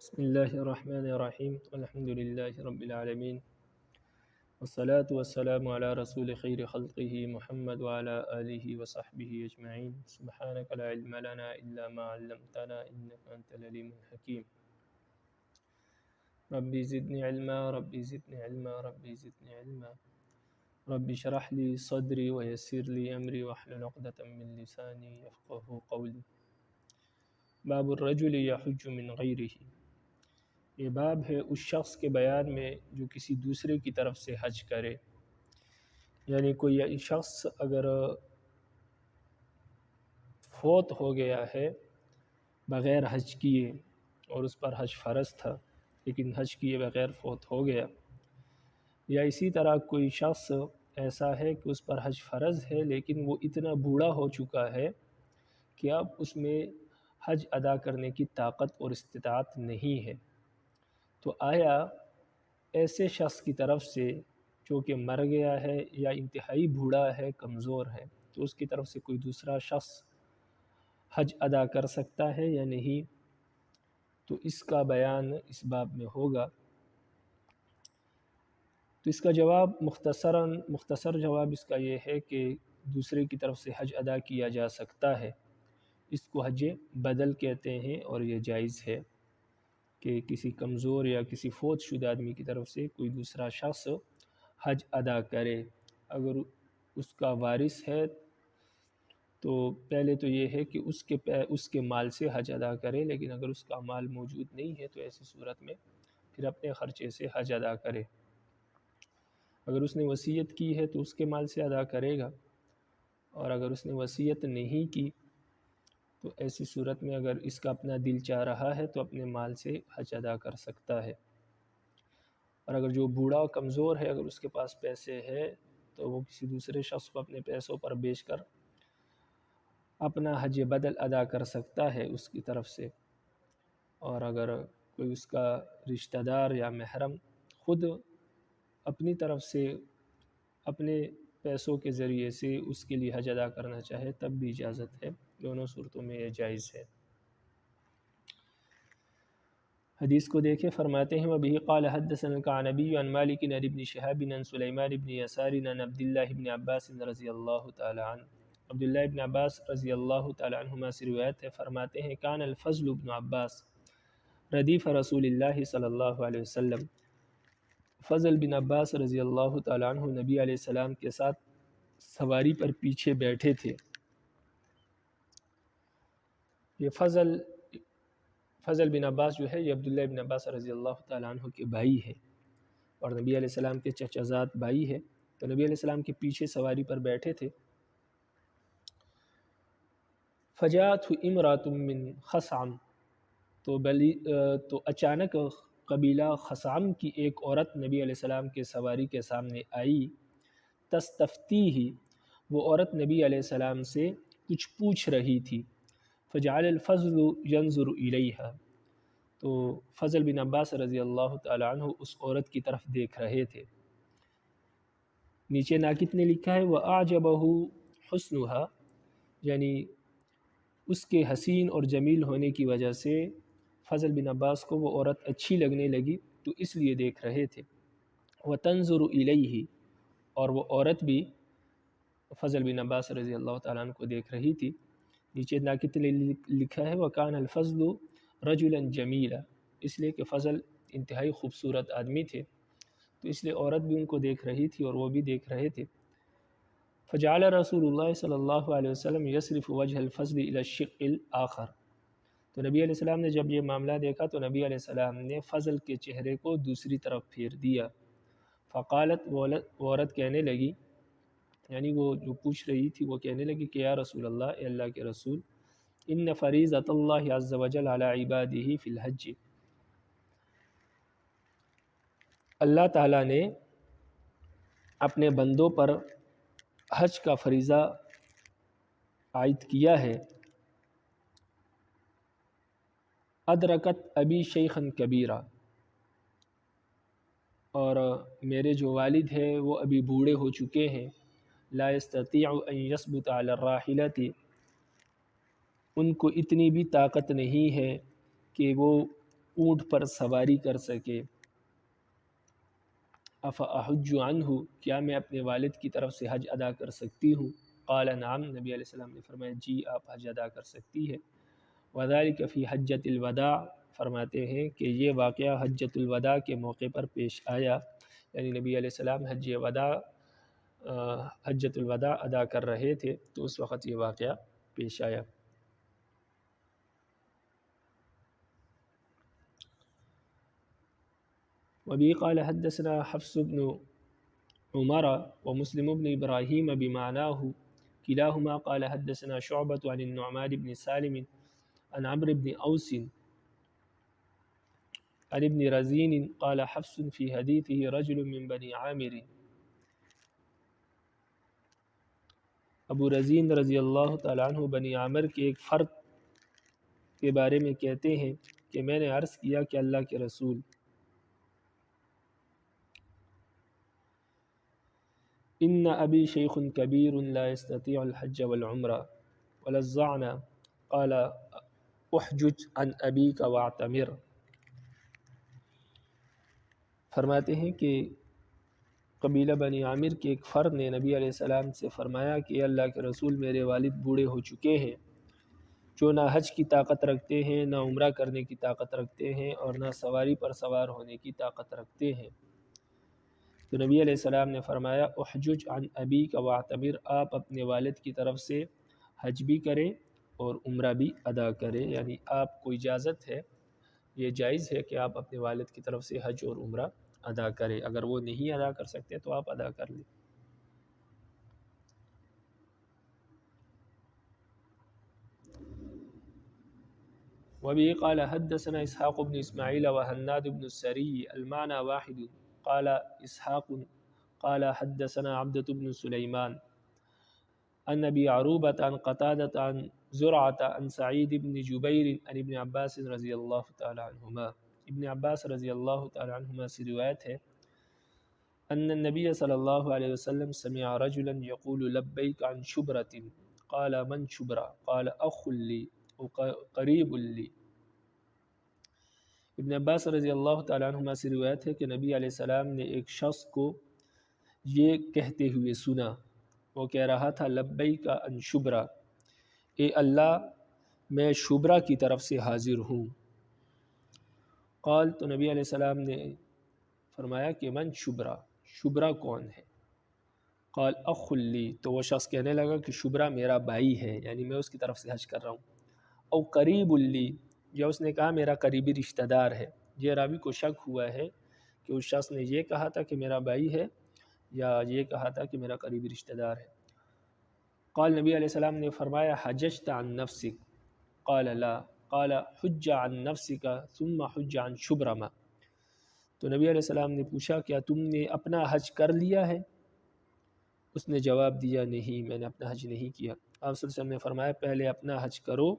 بسم اللہ الرحمن الرحیم الحمد للہ رب العالمین والصلاة والسلام علی رسول خیر خلقہ محمد وعلی آلہ وصحبہ اجمعین سبحانک لا علم لنا الا ما علمتنا انک انت العلیم الحکیم ربی زدنی علما ربی زدنی علما ربی زدنی علما رب اشرح لی صدری ویسر لی امری واحلل عقدۃ من لسانی یفقهوا قولی باب الرجل یحج من غیرہ، یہ باب ہے اس شخص کے بیان میں جو کسی دوسرے کی طرف سے حج کرے، یعنی کوئی شخص اگر فوت ہو گیا ہے بغیر حج کیے اور اس پر حج فرض تھا لیکن حج کیے بغیر فوت ہو گیا، یا اسی طرح کوئی شخص ایسا ہے کہ اس پر حج فرض ہے لیکن وہ اتنا بوڑھا ہو چکا ہے کہ اب اس میں حج ادا کرنے کی طاقت اور استطاعت نہیں ہے، تو آیا ایسے شخص کی طرف سے جو کہ مر گیا ہے یا انتہائی بوڑھا ہے، کمزور ہے، تو اس کی طرف سے کوئی دوسرا شخص حج ادا کر سکتا ہے یا نہیں؟ تو اس کا بیان اس باب میں ہوگا۔ تو اس کا جواب مختصر جواب اس کا یہ ہے کہ دوسرے کی طرف سے حج ادا کیا جا سکتا ہے، اس کو حج بدل کہتے ہیں، اور یہ جائز ہے کہ کسی کمزور یا کسی فوت شدہ آدمی کی طرف سے کوئی دوسرا شخص حج ادا کرے۔ اگر اس کا وارث ہے تو پہلے تو یہ ہے کہ اس کے مال سے حج ادا کرے، لیکن اگر اس کا مال موجود نہیں ہے تو ایسی صورت میں پھر اپنے خرچے سے حج ادا کرے۔ اگر اس نے وصیت کی ہے تو اس کے مال سے ادا کرے گا، اور اگر اس نے وصیت نہیں کی تو ایسی صورت میں اگر اس کا اپنا دل چاہ رہا ہے تو اپنے مال سے حج ادا کر سکتا ہے۔ اور اگر جو بوڑھا اور کمزور ہے، اگر اس کے پاس پیسے ہے تو وہ کسی دوسرے شخص کو اپنے پیسوں پر بیچ کر اپنا حج بدل ادا کر سکتا ہے اس کی طرف سے۔ اور اگر کوئی اس کا رشتہ دار یا محرم خود اپنی طرف سے اپنے پیسوں کے ذریعے سے اس کے لیے حج ادا کرنا چاہے تب بھی اجازت ہے، دونوں صورتوں میں یہ جائز ہے۔ حدیث کو دیکھیں، فرماتے ہیں وَبِهِ قَالَ حَدَّثَنَا الْكَعْنَبِيُّ عَنْ مَالِكٍ عَنْ ابْنِ شِهَابٍ عَنْ سُلَيْمَانِ بْنِ يَسَارٍ عَنْ عَبْدِ اللَّهِ بْنِ عَبَّاسٍ رضی اللہ تعالی عنہ، عبداللہ ابن عباس رضی اللہ تعالی عنہما سے روایت ہے، فرماتے ہیں کان الفضل بن عباس ردیف رسول اللہ صلی اللہ علیہ وسلم، فضل بن عباس رضی اللہ تعالی عنہ نبی علیہ السلام کے ساتھ سواری پر پیچھے بیٹھے تھے۔ یہ فضل بن عباس جو ہے یہ عبداللہ ابن عباس رضی اللہ تعالیٰ عنہ کے بھائی ہے، اور نبی علیہ السلام کے چچا زاد بھائی ہے، تو نبی علیہ السلام کے پیچھے سواری پر بیٹھے تھے۔ فجاءته امرأة من خثعم، تو اچانک قبیلہ خثعم کی ایک عورت نبی علیہ السلام کے سواری کے سامنے آئی، تستفتیہ، وہ عورت نبی علیہ السلام سے کچھ پوچھ رہی تھی۔ فجعل الفضل ينظر الیہا، تو فضل بن عباس رضی اللہ تعالی عنہ اس عورت کی طرف دیکھ رہے تھے۔ نیچے ناقد نے لکھا ہے وَأَعْجَبَهُ حُسْنُهَا، یعنی اس کے حسین اور جمیل ہونے کی وجہ سے فضل بن عباس کو وہ عورت اچھی لگنے لگی، تو اس لیے دیکھ رہے تھے۔ وَتَنظُرُ إِلَيْهِ، اور وہ عورت بھی فضل بن عباس رضی اللہ تعالیٰ عنہ کو دیکھ رہی تھی۔ نیچے ناقد نے لکھا ہے وَكَانَ الْفَضْلُ رَجُلًا جَمِيلًا، اس لیے کہ فضل انتہائی خوبصورت آدمی تھے، تو اس لیے عورت بھی ان کو دیکھ رہی تھی اور وہ بھی دیکھ رہے تھے۔ فجعل رسول اللہ صلی اللہ علیہ وسلم يصرف وجه الفضل الى الشق الآخر، تو نبی علیہ السلام نے جب یہ معاملہ دیکھا تو نبی علیہ السلام نے فضل کے چہرے کو دوسری طرف پھیر دیا۔ فقالت، وہ عورت کہنے لگی، یعنی وہ جو پوچھ رہی تھی وہ کہنے لگی کہ یا رسول اللہ، اے اللہ کے رسول، ان فریضۃ اللہ عز وجل علی عبادہ فی الحج، اللہ تعالیٰ نے اپنے بندوں پر حج کا فریضہ عائد کیا ہے۔ ادرکت ابی شیخا کبیرا، اور میرے جو والد ہیں وہ ابھی بوڑھے ہو چکے ہیں۔ لا یستطیع ان یثبت علی الراحلۃ، ان کو اتنی بھی طاقت نہیں ہے کہ وہ اونٹ پر سواری کر سکے۔ افاحج عنہ، کیا میں اپنے والد کی طرف سے حج ادا کر سکتی ہوں؟ قال نعم، نبی علیہ السلام نے فرمایا جی آپ حج ادا کر سکتی ہے۔ وذالک فی حجۃ الوداع، فرماتے ہیں کہ یہ واقعہ حجۃ الوداع کے موقع پر پیش آیا، یعنی نبی علیہ السلام حجۃ الوداع ادا کر رہے تھے تو اس وقت یہ واقعہ پیش آیا۔ وبه قال حدثنا حفص بن عمر ومسلم بن إبراهيم بمعناه كلاهما قال حدثنا شعبة عن النعمان بن سالم عن عمرو بن أوس عن ابن رزين قال حفص في حديثه رجل من بني عامر۔ ابو رزین رضی اللہ تعالیٰ عنہ بنی عامر کے ایک فرد کے بارے میں کہتے ہیں کہ میں نے عرض کیا کہ اللہ کے رسول ان ابی شیخ کبیر لا يستطيع الحج والعمرہ ولزعنا قال احجج عن ابیک واعتمر۔ فرماتے ہیں کہ قبیلہ بنی عامر کے ایک فرد نے نبی علیہ السلام سے فرمایا کہ اللہ کے رسول میرے والد بوڑھے ہو چکے ہیں جو نہ حج کی طاقت رکھتے ہیں، نہ عمرہ کرنے کی طاقت رکھتے ہیں اور نہ سواری پر سوار ہونے کی طاقت رکھتے ہیں۔ تو نبی علیہ السلام نے فرمایا احجج عن ابیک واعتمر، آپ اپنے والد کی طرف سے حج بھی کریں اور عمرہ بھی ادا کریں، یعنی آپ کو اجازت ہے، یہ جائز ہے کہ آپ اپنے والد کی طرف سے حج اور عمرہ ادا کریں، اگر وہ نہیں ادا کر سکتے تو آپ ادا کر لیں۔ وبه قال حدثنا اسحاق بن اسماعیل وحناد بن السری المعنى واحد قال اسحاق قال حدثنا عبدة بن سلیمان عن ابی عروبة عن قتادة عن زرعة عن سعید بن جبیر عن ابن عباس رضی اللہ تعالی عنہما۔ ابن عباس رضی اللہ تعالی عنہما سے روایت ہے ان النبی صلی اللہ علیہ وسلم سمع رجلا يقول لبیک عن شبرة قال من شبرة قال اخ لی قریب لی۔ ابن عباس رضی اللہ تعالیٰ عنہما سے روایت ہے کہ نبی علیہ السلام نے ایک شخص کو یہ کہتے ہوئے سنا، وہ کہہ رہا تھا لبیک عن شبرہ، اے اللہ میں شبرہ کی طرف سے حاضر ہوں۔ قال، تو نبی علیہ السلام نے فرمایا کہ من شبرہ، شبرہ کون ہے؟ قال اخ لی، تو وہ شخص کہنے لگا کہ شبرہ میرا بھائی ہے، یعنی میں اس کی طرف سے حج کر رہا ہوں۔ او قریب لی، یا اس نے کہا میرا قریبی رشتہ دار ہے۔ یہ راوی کو شک ہوا ہے کہ اس شخص نے یہ کہا تھا کہ میرا بھائی ہے یا یہ کہا تھا کہ میرا قریبی رشتہ دار ہے۔ قال، نبی علیہ السلام نے فرمایا حججت عن نفسک قال لا قال حج عن نفسک ثم حج عن شبرمہ۔ تو نبی علیہ السلام نے پوچھا کیا تم نے اپنا حج کر لیا ہے؟ اس نے جواب دیا نہیں، میں نے اپنا حج نہیں کیا۔ آپ صلی اللہ علیہ وسلم نے فرمایا پہلے اپنا حج کرو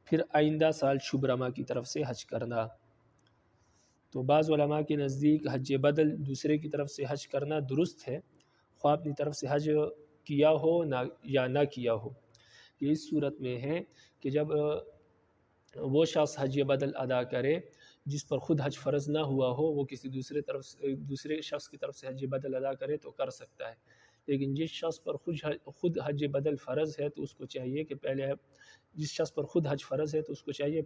پھر آئندہ سال شبرمہ کی طرف سے حج کرنا۔ تو بعض علماء کے نزدیک حج بدل دوسرے کی طرف سے حج کرنا درست ہے، خواہ اپنی طرف سے حج کیا ہو یا نہ کیا ہو۔ یہ اس صورت میں ہے کہ جب وہ شخص حج بدل ادا کرے جس پر خود حج فرض نہ ہوا ہو، وہ کسی دوسرے شخص کی طرف سے حج بدل ادا کرے تو کر سکتا ہے، لیکن جس شخص پر خود حج بدل فرض ہے تو اس کو چاہیے کہ پہلے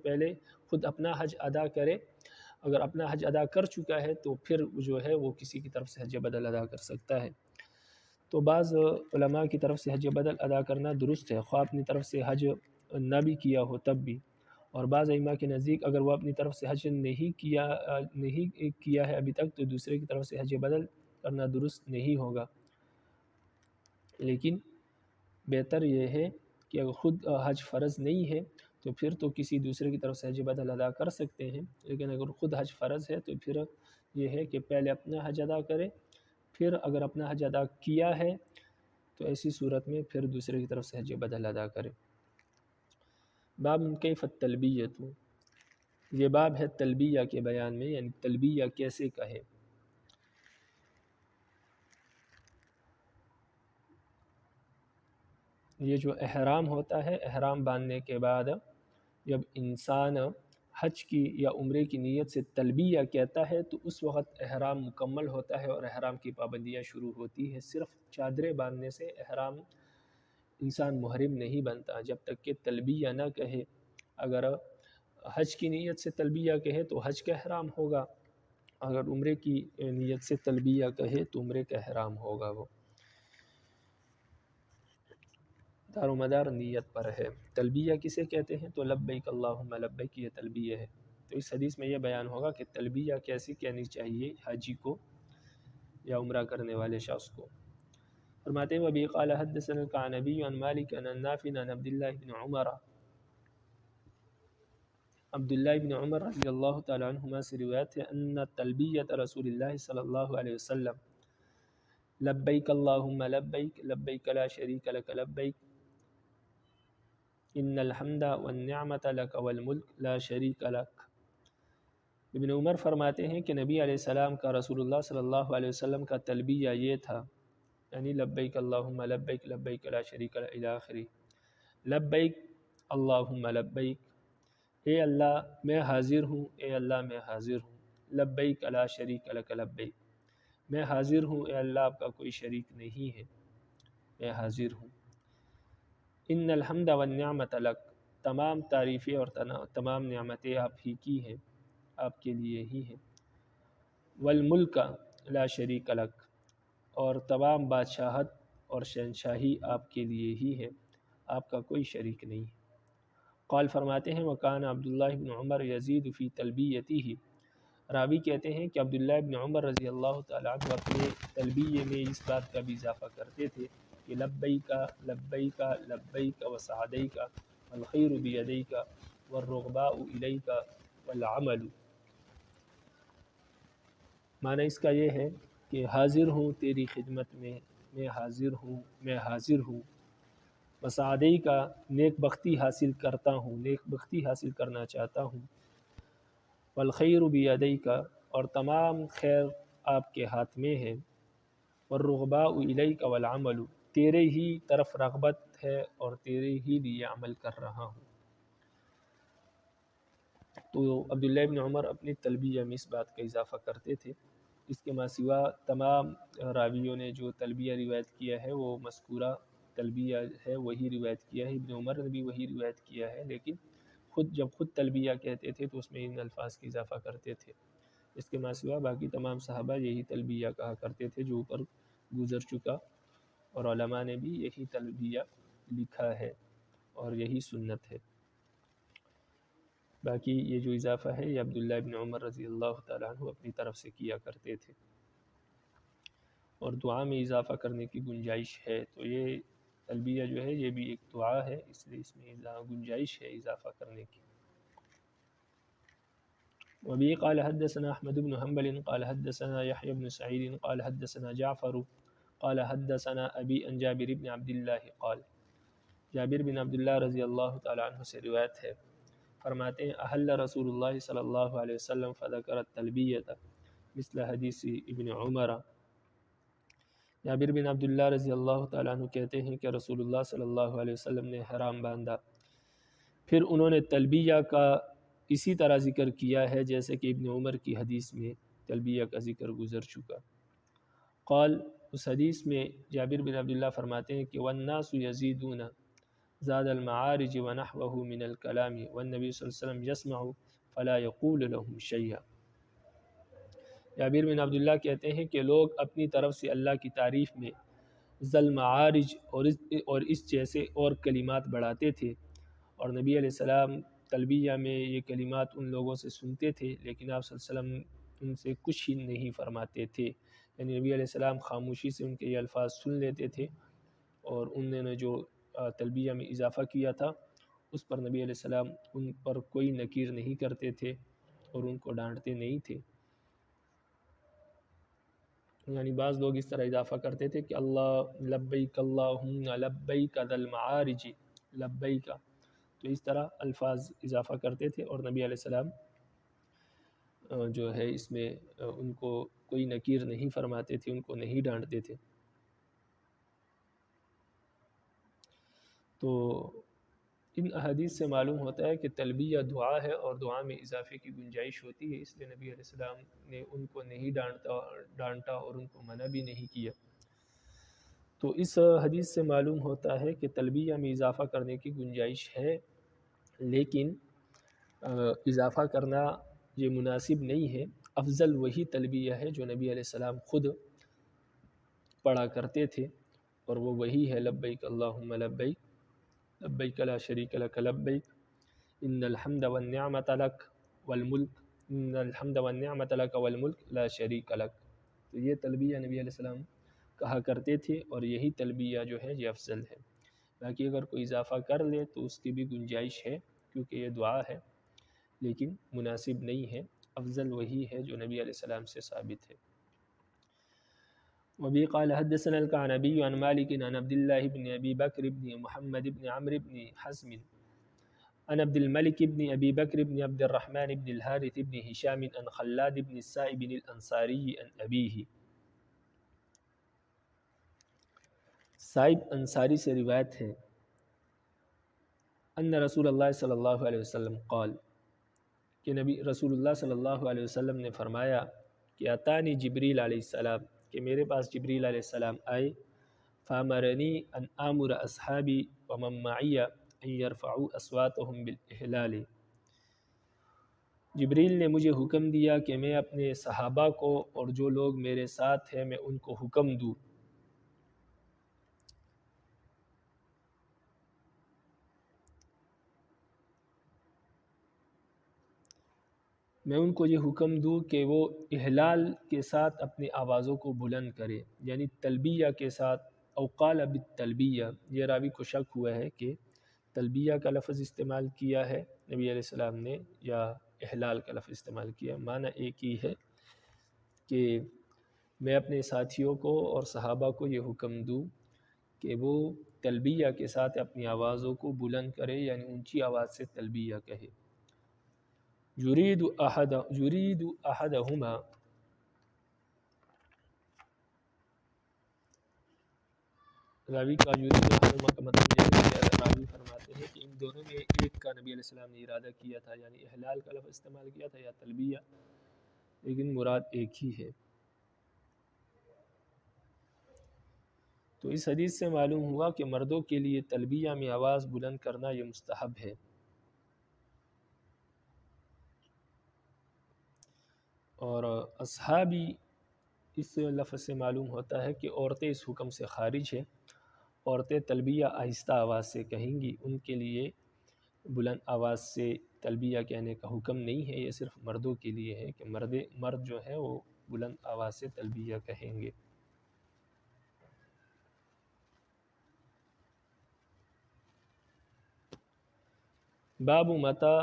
پہلے خود اپنا حج ادا کرے۔ اگر اپنا حج ادا کر چکا ہے تو پھر جو ہے وہ کسی کی طرف سے حج بدل ادا کر سکتا ہے۔ تو بعض علماء کی طرف سے حج بدل ادا کرنا درست ہے، خواہ اپنی طرف سے حج نہ بھی کیا ہو تب بھی، اور بعض ائمہ کے نزدیک اگر وہ اپنی طرف سے حج نہیں کیا ہے ابھی تک تو دوسرے کی طرف سے حج بدل کرنا درست نہیں ہوگا، لیکن بہتر یہ ہے کہ اگر خود حج فرض نہیں ہے تو پھر تو کسی دوسرے کی طرف سے حج بدل ادا کر سکتے ہیں، لیکن اگر خود حج فرض ہے تو پھر یہ ہے کہ پہلے اپنا حج ادا کرے، پھر اگر اپنا حج ادا کیا ہے تو ایسی صورت میں پھر دوسرے کی طرف سے حج بدل ادا کرے۔ باب کیف التلبیۃ، یہ باب ہے تلبیہ کے بیان میں، یعنی تلبیہ کیسے کہے۔ یہ جو احرام ہوتا ہے، احرام باندھنے کے بعد جب انسان حج کی یا عمرے کی نیت سے تلبیہ کہتا ہے تو اس وقت احرام مکمل ہوتا ہے اور احرام کی پابندیاں شروع ہوتی ہیں۔ صرف چادریں باندھنے سے احرام انسان محرم نہیں بنتا جب تک کہ تلبیہ نہ کہے۔ اگر حج کی نیت سے تلبیہ کہے تو حج کا احرام ہوگا، اگر عمرے کی نیت سے تلبیہ کہے تو عمرے کا احرام ہوگا۔ وہ دار و مدار نیت پر ہے۔ تلبیہ کسے کہتے ہیں تو لبیک اللہم لبیک یہ تلبیہ ہے۔ تو اس حدیث میں یہ بیان ہوگا کہ تلبیہ کیسی کہنی چاہیے حاجی کو یا عمرہ کرنے والے شخص کو۔ فرماتے ہیں وَبِهِ قَالَ حَدَّثَنَا الْقَعْنَبِيُّ عَنْ مَالِكٍ عَنْ نَافِعٍ عَنْ عبد اللہ بن عمر رضی اللہ تعالی عنہما سے روایت ہے ان تلبیۃ رسول اللہ صلی اللہ علیہ وسلم لبیک اللہم لبیک لبیک لا شریک لک لبیک ان الحمد والنعمت لک والملک لا شریک لک۔ ابن عمر فرماتے ہیں کہ نبی علیہ السلام کا رسول اللہ صلی اللہ علیہ وسلم کا تلبیہ یہ تھا، یعنی لبیک اللہم لبیک لبیک لا شریک لک الی آخری۔ لبیک اللہم لبیک، اے اللہ میں حاضر ہوں، اے اللہ میں حاضر ہوں۔ لبیک لا شریک لک لبیک، میں حاضر ہوں، اے اللہ آپ کا کوئی شریک نہیں ہے، میں حاضر ہوں۔ ان الحمد والنعمت لک، تمام تعریفیں اور تمام نعمتیں آپ ہی کی ہیں، آپ کے لیے ہی ہیں۔ والملک لا شریک لک، اور تمام بادشاہت اور شہنشاہی آپ کے لیے ہی ہے، آپ کا کوئی شریک نہیں ہے۔ قال فرماتے ہیں وکان عبداللہ بن عمر یزید فی تلبیتہ، راوی کہتے ہیں کہ عبداللہ بن عمر رضی اللہ تعالیٰ عنہ اپنے تلبیہ میں اس بات کا بھی اضافہ کرتے تھے کہ لبیک لبیک لبیک وسعدیک والخیر بیدیک والرغباء الیک والعمل۔ معنی اس کا یہ ہے کہ حاضر ہوں تیری خدمت میں حاضر ہوں، میں حاضر ہوں۔ وسعدی کا نیک بختی حاصل کرتا ہوں، نیک بختی حاصل کرنا چاہتا ہوں۔ والخیر بیدیک، اور تمام خیر آپ کے ہاتھ میں ہے۔ والرغباء الیک والعمل، تیرے ہی طرف رغبت ہے اور تیرے ہی لیے عمل کر رہا ہوں۔ تو عبداللہ بن عمر اپنی تلبیہ میں اس بات کا اضافہ کرتے تھے۔ اس کے ما سوا تمام راویوں نے جو تلبیہ روایت کیا ہے وہ مذکورہ تلبیہ ہے، وہی روایت کیا ہے۔ ابن عمر نے بھی وہی روایت کیا ہے، لیکن جب خود تلبیہ کہتے تھے تو اس میں ان الفاظ کی اضافہ کرتے تھے۔ اس کے ما سوا باقی تمام صحابہ یہی تلبیہ کہا کرتے تھے جو اوپر گزر چکا، اور علماء نے بھی یہی تلبیہ لکھا ہے اور یہی سنت ہے۔ باقی یہ جو اضافہ ہے یہ عبداللہ بن عمر رضی اللہ تعالیٰ عنہ اپنی طرف سے کیا کرتے تھے، اور دعا میں اضافہ کرنے کی گنجائش ہے۔ تو یہ تلبیہ جو ہے یہ بھی ایک دعا ہے، اس لیے اس میں گنجائش ہے اضافہ کرنے کی۔ وبه قال حدثنا احمد بن حنبل قال حدثنا يحيى بن سعيد قال حدثنا جعفر قال حدثنا ابي عن جابر بن عبد الله قال، جابر بن عبداللہ رضی اللہ تعالیٰ عنہ سے روایت ہے، فرماتے ہیں احل رسول اللہ صلی اللہ علیہ وسلم فذکر التلبیۃ مثل حدیث ابن عمر۔ جابر بن عبداللہ رضی اللہ تعالیٰ عنہ کہتے ہیں کہ رسول اللہ صلی اللہ علیہ وسلم نے احرام باندھا، پھر انہوں نے تلبیہ کا اسی طرح ذکر کیا ہے جیسے کہ ابن عمر کی حدیث میں تلبیہ کا ذکر گزر چکا۔ قال، اس حدیث میں جابر بن عبداللہ فرماتے ہیں کہ والناس یزیدون زاد المعارج ونحوه من الكلام والنبی صلی اللہ علیہ وسلم يسمع فلا يقول لهم شيئا۔ جابر بن عبداللہ کہتے ہیں کہ لوگ اپنی طرف سے اللہ کی تعریف میں ذل معارج اور اس جیسے اور کلمات بڑھاتے تھے، اور نبی علیہ السلام تلبیہ میں یہ کلمات ان لوگوں سے سنتے تھے لیکن آپ صلی اللہ علیہ وسلم ان سے کچھ ہی نہیں فرماتے تھے، یعنی نبی علیہ السلام خاموشی سے ان کے یہ الفاظ سن لیتے تھے، اور انہوں نے جو تلبیہ میں اضافہ کیا تھا اس پر نبی علیہ السلام ان پر کوئی نکیر نہیں کرتے تھے اور ان کو ڈانٹتے نہیں تھے۔ یعنی بعض لوگ اس طرح اضافہ کرتے تھے کہ اللہ لبیک اللہم لبیک ذا المعارج لبیک، تو اس طرح الفاظ اضافہ کرتے تھے، اور نبی علیہ السلام جو ہے اس میں ان کو کوئی نکیر نہیں فرماتے تھے، ان کو نہیں ڈانٹتے تھے۔ تو ان احادیث سے معلوم ہوتا ہے کہ تلبیہ دعا ہے اور دعا میں اضافے کی گنجائش ہوتی ہے، اس لیے نبی علیہ السلام نے ان کو نہیں ڈانٹا اور ان کو منع بھی نہیں کیا۔ تو اس حدیث سے معلوم ہوتا ہے کہ تلبیہ میں اضافہ کرنے کی گنجائش ہے، لیکن اضافہ کرنا یہ مناسب نہیں ہے۔ افضل وہی تلبیہ ہے جو نبی علیہ السلام خود پڑھا کرتے تھے، اور وہ وہی ہے لبیک اللہم لبیک لبیک لا شریک لک لبیک ان الحمد والنعمت لک والملک ان الحمد والنعمت لک والملک لا شریک لک۔ تو یہ تلبیہ نبی علیہ السلام کہا کرتے تھے، اور یہی تلبیہ جو ہے یہ افضل ہے۔ باقی اگر کوئی اضافہ کر لے تو اس کی بھی گنجائش ہے، کیونکہ یہ دعا ہے، لیکن مناسب نہیں ہے۔ افضل وہی ہے جو نبی علیہ السلام سے ثابت ہے۔ وبه قال حدثنا الكعنبي عن مالك عن عبد الله بن أبي بكر بن محمد بن عمرو بن حزم عن عبد الملك بن أبي بكر بن عبد الرحمن بن الحارث بن هشام عن خلاد بن السائب الأنصاري عن أبيه۔ سائب انصاری سے روایت ہے ان رسول اللہ صلی اللہ علیہ وسلم قال، کہ نبی رسول اللہ صلی اللہ علیہ وسلم نے فرمایا کہ اتانی جبریل علیہ السلام، کہ میرے پاس جبریل علیہ السلام آئے، فامرنی ان آمر اصحابی ومن معی ان یرفعوا اصواتهم بالاحلال۔ جبریل نے مجھے حکم دیا کہ میں اپنے صحابہ کو اور جو لوگ میرے ساتھ ہیں میں ان کو حکم دوں، میں ان کو یہ حکم دوں کہ وہ احلال کے ساتھ اپنی آوازوں کو بلند کرے، یعنی تلبیہ کے ساتھ۔ او قال بالتلبیہ، یہ راوی کو شک ہوا ہے کہ تلبیہ کا لفظ استعمال کیا ہے نبی علیہ السلام نے یا احلال کا لفظ استعمال کیا۔ معنی ایک ہی ہے کہ میں اپنے ساتھیوں کو اور صحابہ کو یہ حکم دوں کہ وہ تلبیہ کے ساتھ اپنی آوازوں کو بلند کرے، یعنی اونچی آواز سے تلبیہ کہے۔ یرید احدہما، راوی کا یرید احدہما کا مطلب یہ ہے کہ راوی فرماتے ہیں کہ ان دونوں میں ایک کا نبی علیہ السلام نے ارادہ کیا تھا، یعنی احلال کا لفظ استعمال کیا تھا یا تلبیہ، لیکن مراد ایک ہی ہے۔ تو اس حدیث سے معلوم ہوا کہ مردوں کے لیے تلبیہ میں آواز بلند کرنا یہ مستحب ہے، اور اصحابی اس لفظ سے معلوم ہوتا ہے کہ عورتیں اس حکم سے خارج ہیں۔ عورتیں تلبیہ آہستہ آواز سے کہیں گی، ان کے لیے بلند آواز سے تلبیہ کہنے کا حکم نہیں ہے، یہ صرف مردوں کے لیے ہے کہ مرد جو ہے وہ بلند آواز سے تلبیہ کہیں گے۔ باب متى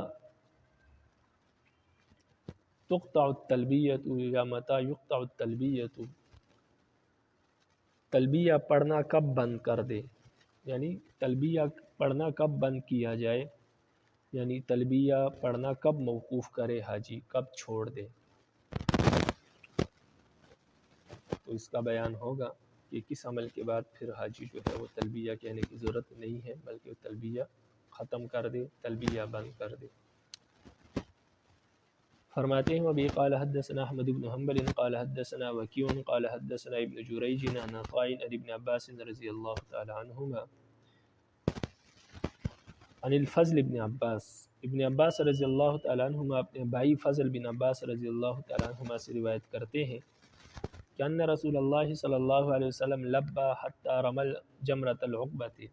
تقطع التلبیۃ یا متى یقطع التلبیۃ، تلبیہ پڑھنا کب بند کر دے، یعنی تلبیہ پڑھنا کب بند کیا جائے، یعنی تلبیہ پڑھنا کب موقوف کرے حاجی، کب چھوڑ دے۔ تو اس کا بیان ہوگا کہ کس عمل کے بعد پھر حاجی جو ہے وہ تلبیہ کہنے کی ضرورت نہیں ہے، بلکہ وہ تلبیہ ختم کر دے، تلبیہ بند کر دے۔ فرماتے ہیں وبه قال حدثنا احمد بن حنبل قال حدثنا وكيع قال حدثنا ابن جريج عن عطاء عن ابن عباس رضی اللہ تعالی عنہما عن الفضل بن عباس، ابن عباس رضی اللہ تعالی عنہما اپنے بھائی فضل بن عباس رضی اللہ تعالی عنہما سے روایت کرتے ہیں کہ ان رسول اللہ صلی اللہ علیہ وسلم لبا حتی رمل جمرۃ العقبۃ،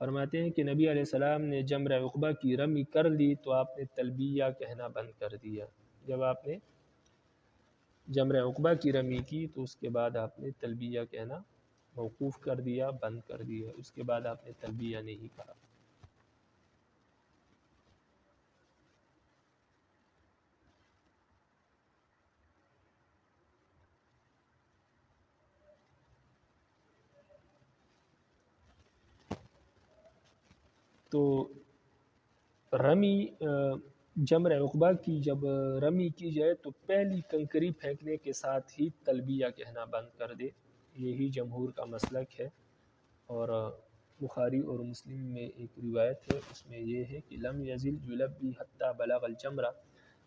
فرماتے ہیں کہ نبی علیہ السلام نے جمرہ عقبہ کی رمی کر لی تو آپ نے تلبیہ کہنا بند کر دیا۔ جب آپ نے جمرہ عقبہ کی رمی کی تو اس کے بعد آپ نے تلبیہ کہنا موقوف کر دیا، بند کر دیا، اس کے بعد آپ نے تلبیہ نہیں کہا۔ تو رمی جمرہ عقبہ کی جب رمی کی جائے تو پہلی کنکری پھینکنے کے ساتھ ہی تلبیہ کہنا بند کر دے، یہی جمہور کا مسلک ہے، اور بخاری اور مسلم میں ایک روایت ہے، اس میں یہ ہے کہ لم یزل یلبی حتی بلغ الجمرہ،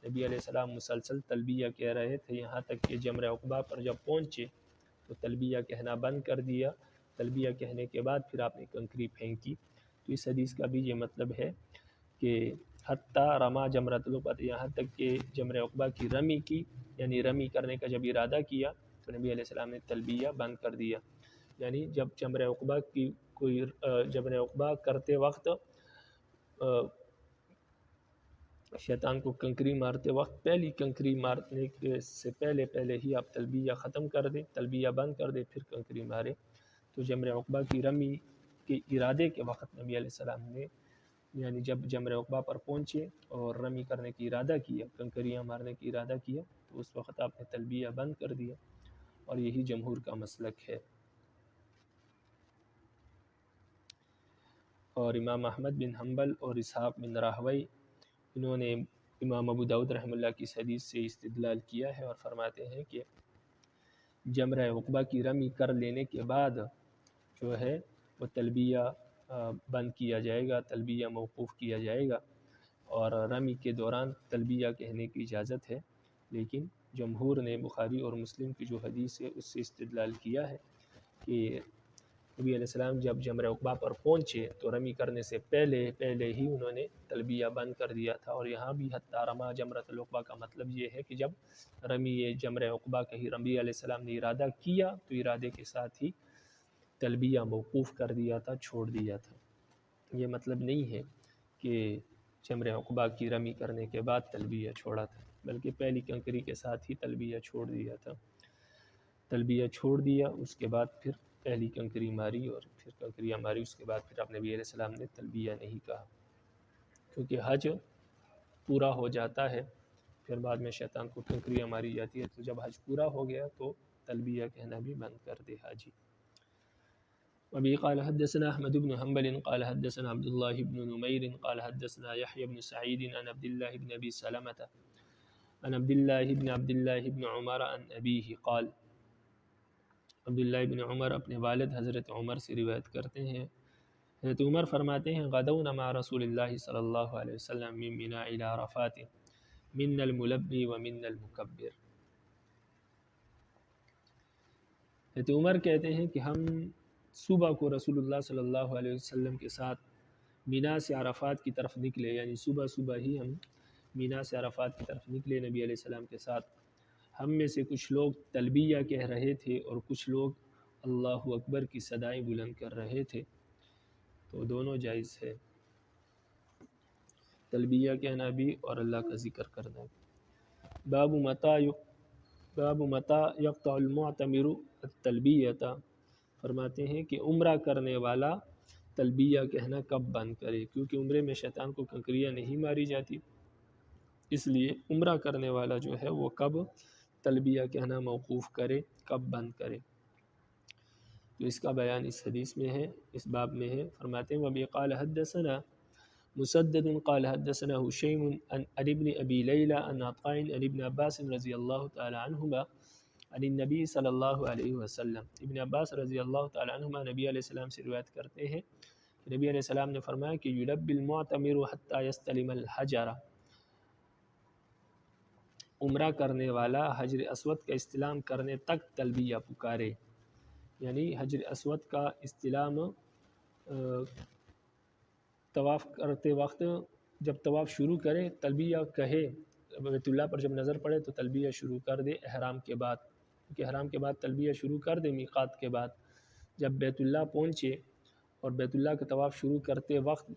نبی علیہ السلام مسلسل تلبیہ کہہ رہے تھے یہاں تک کہ جمرہ عقبہ پر جب پہنچے تو تلبیہ کہنا بند کر دیا۔ تلبیہ کہنے کے بعد پھر آپ نے کنکری پھینکی۔ تو اس حدیث کا بھی یہ مطلب ہے کہ حتی رما جمرۃ العقبہ، یہاں تک کہ جمرہ عقبہ کی رمی کی، یعنی رمی کرنے کا جب ارادہ کیا تو نبی علیہ السلام نے تلبیہ بند کر دیا۔ یعنی جب جمرہ عقبہ کی جمرہ عقبہ کرتے وقت شیطان کو کنکری مارتے وقت پہلی کنکری مارنے سے پہلے ہی آپ تلبیہ ختم کر دیں، تلبیہ بند کر دیں، پھر کنکری مارے۔ تو جمرہ عقبہ کی رمی کے ارادے کے وقت نبی علیہ السلام نے، یعنی جب جمرہ عقبہ پر پہنچے اور رمی کرنے کی ارادہ کیا، کنکریاں مارنے کی ارادہ کیا، تو اس وقت آپ نے تلبیہ بند کر دیا، اور یہی جمہور کا مسلک ہے۔ اور امام احمد بن حنبل اور اسحاق بن راہوی انہوں نے امام ابو داؤد رحمہ اللہ کی اس حدیث سے استدلال کیا ہے اور فرماتے ہیں کہ جمرہ عقبہ کی رمی کر لینے کے بعد جو ہے وہ تلبیہ بند کیا جائے گا، تلبیہ موقوف کیا جائے گا، اور رمی کے دوران تلبیہ کہنے کی اجازت ہے۔ لیکن جمہور نے بخاری اور مسلم کی جو حدیث ہے اس سے استدلال کیا ہے کہ نبی علیہ السلام جب جمرہ عقبہ پر پہنچے تو رمی کرنے سے پہلے ہی انہوں نے تلبیہ بند کر دیا تھا۔ اور یہاں بھی حتی رما جمرۃ العقبہ کا مطلب یہ ہے کہ جب رمی جمرہ عقبہ کا ہی نبی علیہ السلام نے ارادہ کیا تو ارادے کے ساتھ ہی تلبیہ موقوف کر دیا تھا، چھوڑ دیا تھا۔ یہ مطلب نہیں ہے کہ جمرہ عقبہ کی رمی کرنے کے بعد تلبیہ چھوڑا تھا، بلکہ پہلی کنکری کے ساتھ ہی تلبیہ چھوڑ دیا تھا۔ تلبیہ چھوڑ دیا، اس کے بعد پھر پہلی کنکری ماری اور پھر کنکریاں ماری، اس کے بعد پھر آپ نبی علیہ السلام نے تلبیہ نہیں کہا، کیونکہ حج پورا ہو جاتا ہے پھر بعد میں شیطان کو کنکریاں ماری جاتی ہے، تو جب حج پورا ہو گیا تو تلبیہ کہنا بھی بند کر دے حاجی۔ وبه قال حدثنا احمد بن حنبل قال حدثنا عبد الله بن نمير قال حدثنا يحيى بن سعيد عن عبد الله بن ابي سلمة عن عبد الله بن عمر عن ابيه قال، عبداللہ بن عمر اپنے والد حضرت عمر سے روایت کرتے ہیں، حضرت عمر فرماتے ہیں غدونا مع رسول اللہ صلی اللہ علیہ وسلم من منى الى عرفات من الملبی ومن المکبر۔ حضرت عمر کہتے ہیں کہ ہم صبح کو رسول اللہ صلی اللہ علیہ وسلم کے ساتھ مینا سے عرفات کی طرف نکلے، یعنی صبح ہی ہم مینا سے عرفات کی طرف نکلے نبی علیہ السلام کے ساتھ۔ ہم میں سے کچھ لوگ تلبیہ کہہ رہے تھے اور کچھ لوگ اللہ اکبر کی صدائیں بلند کر رہے تھے، تو دونوں جائز ہے، تلبیہ کہنا بھی اور اللہ کا ذکر کرنا بھی۔ باب متى يقطع المعتمر التلبیہ، فرماتے ہیں کہ عمرہ کرنے والا تلبیہ کہنا کب بند کرے، کیونکہ عمرے میں شیطان کو کنکریاں نہیں ماری جاتی، اس لیے عمرہ کرنے والا جو ہے وہ کب تلبیہ کہنا موقوف کرے، کب بند کرے، تو اس کا بیان اس حدیث میں ہے، اس باب میں ہے۔ فرماتے ہیں وبه قال حدثنا مسدد قال حدثنا هشيم عن ابن ابي ليلى عن عطاء عن ابن عباس رضی اللہ تعالی عنہما عن النبی صلی اللہ علیہ وسلم، ابن عباس رضی اللہ تعالی عنہما نبی علیہ السلام سے روایت کرتے ہیں کہ نبی علیہ السلام نے فرمایا کہ یلبی المعتمر حتى يستلم الحجر، عمرہ کرنے والا حجر اسود کا استلام کرنے تک تلبیہ پکارے، یعنی حجر اسود کا استلام طواف کرتے وقت جب طواف شروع کرے تلبیہ کہے، بیت اللہ پر جب نظر پڑے تو تلبیہ شروع کر دے احرام کے بعد، کیونکہ احرام کے بعد تلبیہ شروع کر دے میقات کے بعد۔ جب بیت اللہ پہنچے اور بیت اللہ کا طواف شروع کرتے وقت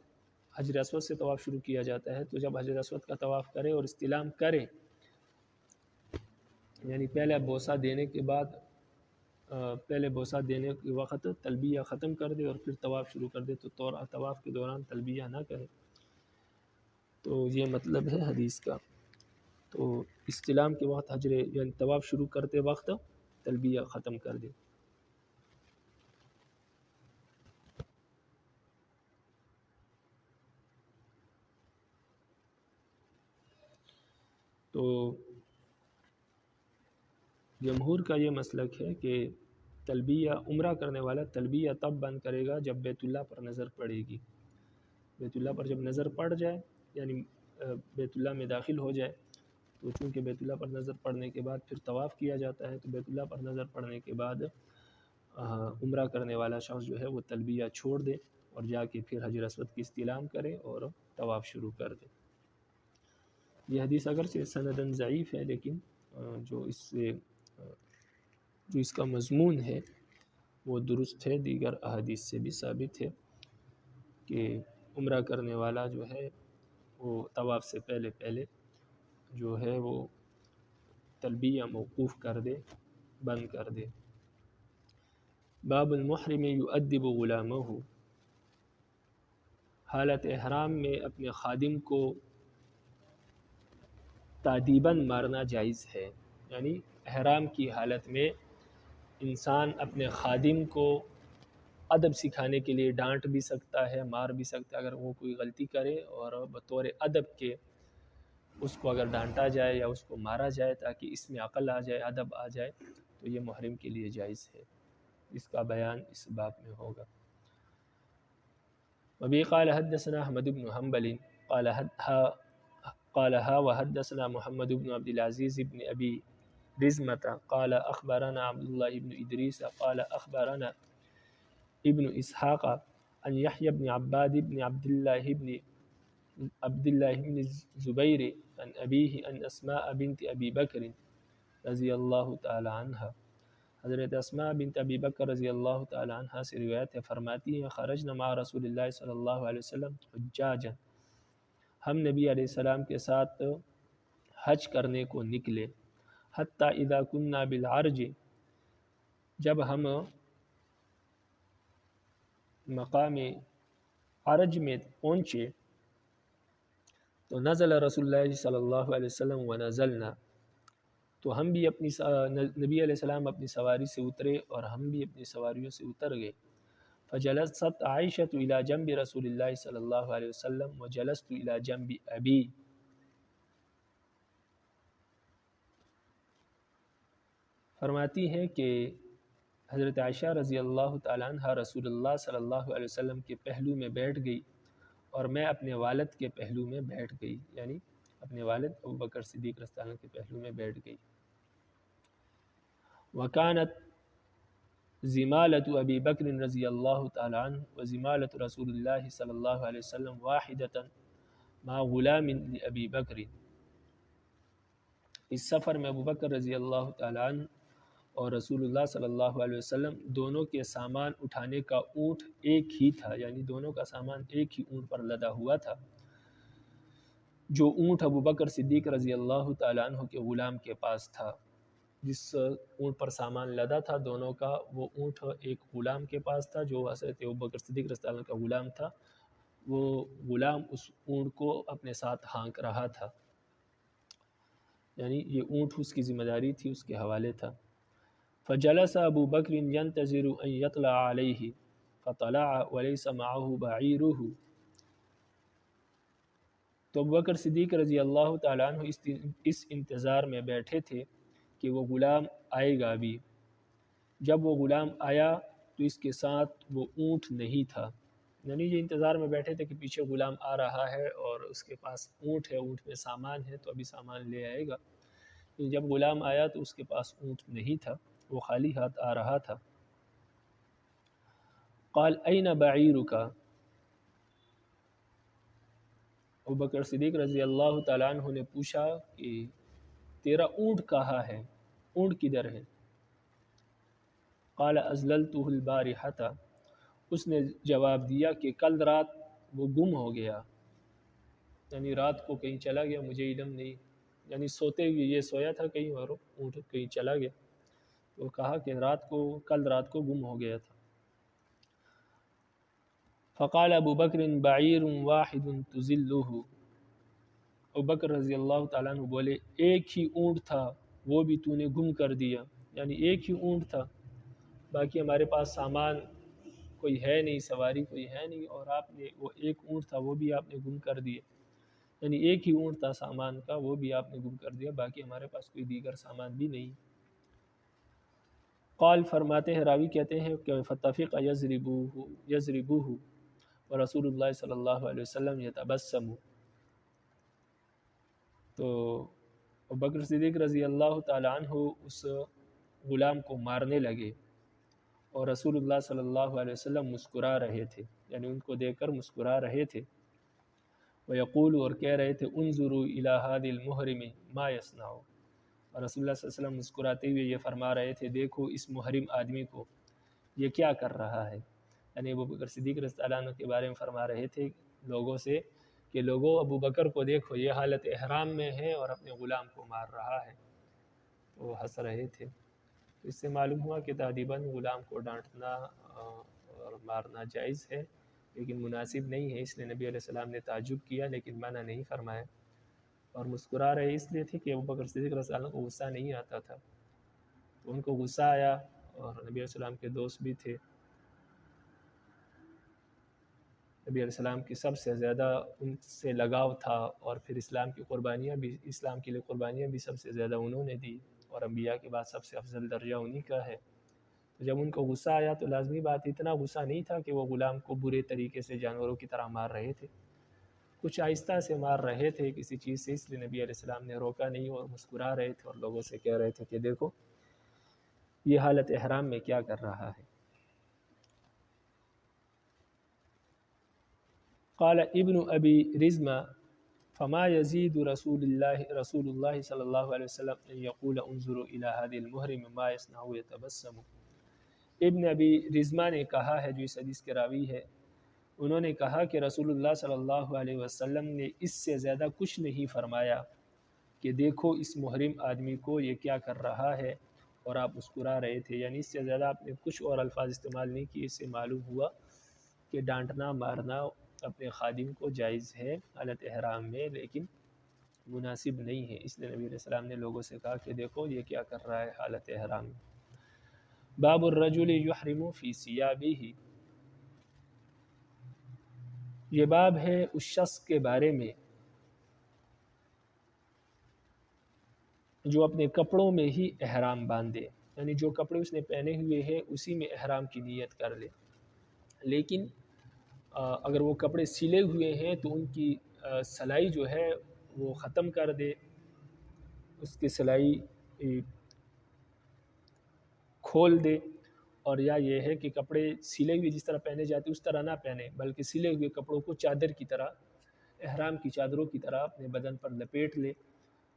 حجر اسود سے طواف شروع کیا جاتا ہے، تو جب حجر اسود کا طواف کرے اور استلام کرے، یعنی پہلے بوسہ دینے کے بعد پہلے بوسہ دینے کے وقت تلبیہ ختم کر دے اور پھر طواف شروع کر دے، تو طواف کے دوران تلبیہ نہ کرے، تو یہ مطلب ہے حدیث کا۔ تو استلام کے وقت یعنی طواف شروع کرتے وقت تلبیہ ختم کر دے۔ تو جمہور کا یہ مسلک ہے کہ تلبیہ عمرہ کرنے والا تلبیہ تب بند کرے گا جب بیت اللہ پر نظر پڑے گی. بیت اللہ پر جب نظر پڑ جائے یعنی بیت اللہ میں داخل ہو جائے تو چونکہ بیت اللہ پر نظر پڑنے کے بعد پھر طواف کیا جاتا ہے، تو بیت اللہ پر نظر پڑنے کے بعد عمرہ کرنے والا شخص جو ہے وہ تلبیہ چھوڑ دے اور جا کے پھر حجر اسود کی استلام کرے اور طواف شروع کر دے. یہ حدیث اگرچہ سنداً ضعیف ہے لیکن جو اس کا مضمون ہے وہ درست ہے، دیگر احادیث سے بھی ثابت ہے کہ عمرہ کرنے والا جو ہے وہ طواف سے پہلے جو ہے وہ تلبیہ موقوف کر دے، بند کر دے. باب المحرم یؤدب غلامہ، حالت احرام میں اپنے خادم کو تادیباً مارنا جائز ہے. یعنی احرام کی حالت میں انسان اپنے خادم کو ادب سکھانے کے لیے ڈانٹ بھی سکتا ہے، مار بھی سکتا ہے اگر وہ کوئی غلطی کرے، اور بطور ادب کے اس کو اگر ڈانٹا جائے یا اس کو مارا جائے تاکہ اس میں عقل آ جائے، ادب آ جائے، تو یہ محرم کے لیے جائز ہے. اس کا بیان اس باب میں ہوگا. وبه قال حدثنا احمد بن حنبل قال وحدثنا محمد بن عبد العزيز بن ابي رزمة قال اخبرنا عبد الله بن ادريس قال اخبرنا ابن اسحاق عن يحيى بن عباد بن عبد الله بن الزبير عن ابيه عن اسماء بنت ابي بکر رضی اللہ تعالی عنہ. حضرت اسماء بنت ابی بکر رضی اللہ تعالی عنہ سے روایت ہے، فرماتی ہیں خرجنا مع رسول اللہ صلی اللہ علیہ وسلم حجاجا، ہم نبی علیہ السلام کے ساتھ حج کرنے کو نکلے. حتی اذا کننا بالعرج، جب ہم مقام عرج میں پہنچے تو نزل رسول اللہ صلی اللہ علیہ وسلم ونزلنا، تو ہم بھی نبی علیہ السلام اپنی سواری سے اترے اور ہم بھی اپنی سواریوں سے اتر گئے. فجلست عائشۃ الی جنب رسول اللہ صلی اللہ علیہ وسلم وجلست الی جنب ابی، فرماتی ہیں کہ حضرت عائشہ رضی اللہ تعالیٰ عنہ رسول اللہ صلی اللہ علیہ وسلم کے پہلو میں بیٹھ گئی اور میں اپنے والد کے پہلو میں بیٹھ گئی، یعنی اپنے والد ابوبکر صدیق رضی اللہ عنہ کے پہلو میں بیٹھ گئی. وکانت زمالۃ ابی بکر رضی اللہ تعالیٰ عنہ وزمالۃ رسول اللہ صلی اللہ علیہ وسلم واحدۃ مع غلام لابی بکر، اس سفر میں ابوبکر رضی اللہ تعالیٰ عنہ اور رسول اللہ صلی اللہ علیہ وسلم دونوں کے سامان اٹھانے کا اونٹ ایک ہی تھا، یعنی دونوں کا سامان ایک ہی اونٹ پر لدا ہوا تھا. جو اونٹ ابوبکر صدیق رضی اللہ تعالیٰ عنہ کے غلام کے پاس تھا، جس اونٹ پر سامان لدا تھا دونوں کا، وہ اونٹ ایک غلام کے پاس تھا جو حضرت ابوبکر صدیق رضی اللہ عنہ کا غلام تھا. وہ غلام اس اونٹ کو اپنے ساتھ ہانک رہا تھا، یعنی یہ اونٹ اس کی ذمہ داری تھی، اس کے حوالے تھا. فجلس ابو بکر ينتظر ان يطلع عليه فطلع وليس معه بعيره، تو ابوبکر صدیق رضی اللہ تعالیٰ عنہ اس انتظار میں بیٹھے تھے کہ وہ غلام آئے گا بھی. جب وہ غلام آیا تو اس کے ساتھ وہ اونٹ نہیں تھا، یعنی یہ انتظار میں بیٹھے تھے کہ پیچھے غلام آ رہا ہے اور اس کے پاس اونٹ ہے، اونٹ میں سامان ہے تو ابھی سامان لے آئے گا. جب غلام آیا تو اس کے پاس اونٹ نہیں تھا، وہ خالی ہاتھ آ رہا تھا. قال این بعیرک، ابوبکر صدیق رضی اللہ تعالیٰ عنہ نے پوچھا کہ تیرا اونٹ کہاں ہے، اونٹ کدھر ہے؟ قال ازللتہ البارحۃ، اس نے جواب دیا کہ کل رات وہ گم ہو گیا، یعنی رات کو کہیں چلا گیا، مجھے علم نہیں، یعنی سوتے ہوئے یہ سویا تھا کہیں اور اونٹ کہیں چلا گیا. تو کہا کہ کل رات کو گم ہو گیا تھا. فقال ابو بکر بعیر واحد تذلہ، ابوبکر رضی اللہ تعالیٰ عنہ بولے ایک ہی اونٹ تھا وہ بھی تو نے گم کر دیا، یعنی ایک ہی اونٹ تھا، باقی ہمارے پاس سامان کوئی ہے نہیں، سواری کوئی ہے نہیں، اور آپ نے وہ ایک اونٹ تھا وہ بھی آپ نے گم کر دیا، یعنی ایک ہی اونٹ تھا سامان کا وہ بھی آپ نے گم کر دیا، باقی ہمارے پاس کوئی دیگر سامان بھی نہیں. قال فرماتے ہیں، راوی کہتے ہیں کہ فتفق یضربوہ ورسول اللہ صلی اللہ علیہ وسلم یتبسم، تو ابوبکر صدیق رضی اللہ تعالیٰ عنہ اس غلام کو مارنے لگے اور رسول اللہ صلی اللہ علیہ وسلم مسکرا رہے تھے، یعنی ان کو دیکھ کر مسکرا رہے تھے، ویقول، اور کہہ رہے تھے، انظروا الی ھذا المحرم ما یصنع، اور رسول اللہ صلی اللہ علیہ وسلم مسکراتے ہوئے یہ فرما رہے تھے، دیکھو اس محرم آدمی کو، یہ کیا کر رہا ہے، یعنی ابوبکر صدیق رضی اللہ عنہ کے بارے میں فرما رہے تھے لوگوں سے کہ لوگوں ابو بکر کو دیکھو، یہ حالت احرام میں ہے اور اپنے غلام کو مار رہا ہے، تو وہ ہنس رہے تھے۔ اس سے معلوم ہوا کہ تادیباً غلام کو ڈانٹنا اور مارنا جائز ہے، لیکن مناسب نہیں ہے، اس لیے نبی علیہ السلام نے تعجب کیا لیکن منع نہیں فرمایا، اور مسکرا رہے اس لیے تھے کہ ابوبکر صدیق رضی اللہ عنہ کو غصہ نہیں آتا تھا، تو ان کو غصہ آیا، اور نبی علیہ السلام کے دوست بھی تھے، نبی علیہ السلام کی سب سے زیادہ ان سے لگاؤ تھا، اور پھر اسلام کے لیے قربانیاں بھی سب سے زیادہ انہوں نے دی، اور انبیاء کے بعد سب سے افضل درجہ انہی کا ہے، تو جب ان کو غصہ آیا تو لازمی بات، اتنا غصہ نہیں تھا کہ وہ غلام کو برے طریقے سے جانوروں کی طرح مار رہے تھے، کچھ آہستہ سے مار رہے تھے کسی چیز سے، اس لیے نبی علیہ السلام نے روکا نہیں اور مسکرا رہے تھے اور لوگوں سے کہہ رہے تھے کہ دیکھو یہ حالت احرام میں کیا کر رہا ہے۔ قال ابن ابی رزمہ فما یزید رسول اللہ صلی اللہ علیہ وسلم ان یقول انظروا الی ھذا المحرم ما یصنع یتبسم، ابن ابی رزمہ نے کہا ہے، جو اس حدیث کے راوی ہے، انہوں نے کہا کہ رسول اللہ صلی اللہ علیہ وسلم نے اس سے زیادہ کچھ نہیں فرمایا کہ دیکھو اس محرم آدمی کو یہ کیا کر رہا ہے، اور آپ مسکرا رہے تھے، یعنی اس سے زیادہ آپ نے کچھ اور الفاظ استعمال نہیں کیے، اس سے معلوم ہوا کہ ڈانٹنا مارنا اپنے خادم کو جائز ہے حالت احرام میں، لیکن مناسب نہیں ہے، اس لیے نبی علیہ السلام نے لوگوں سے کہا کہ دیکھو یہ کیا کر رہا ہے حالت احرام میں۔ باب الرجل یحرم فی ثیابہ، یہ باب ہے اس شخص کے بارے میں جو اپنے کپڑوں میں ہی احرام باندھے، یعنی جو کپڑے اس نے پہنے ہوئے ہیں اسی میں احرام کی نیت کر لے، لیکن اگر وہ کپڑے سلے ہوئے ہیں تو ان کی سلائی جو ہے وہ ختم کر دے، اس کی سلائی کھول دے، اور یا یہ ہے کہ کپڑے سلے ہوئے جس طرح پہنے جاتے اس طرح نہ پہنے، بلکہ سلے ہوئے کپڑوں کو چادر کی طرح، احرام کی چادروں کی طرح اپنے بدن پر لپیٹ لے،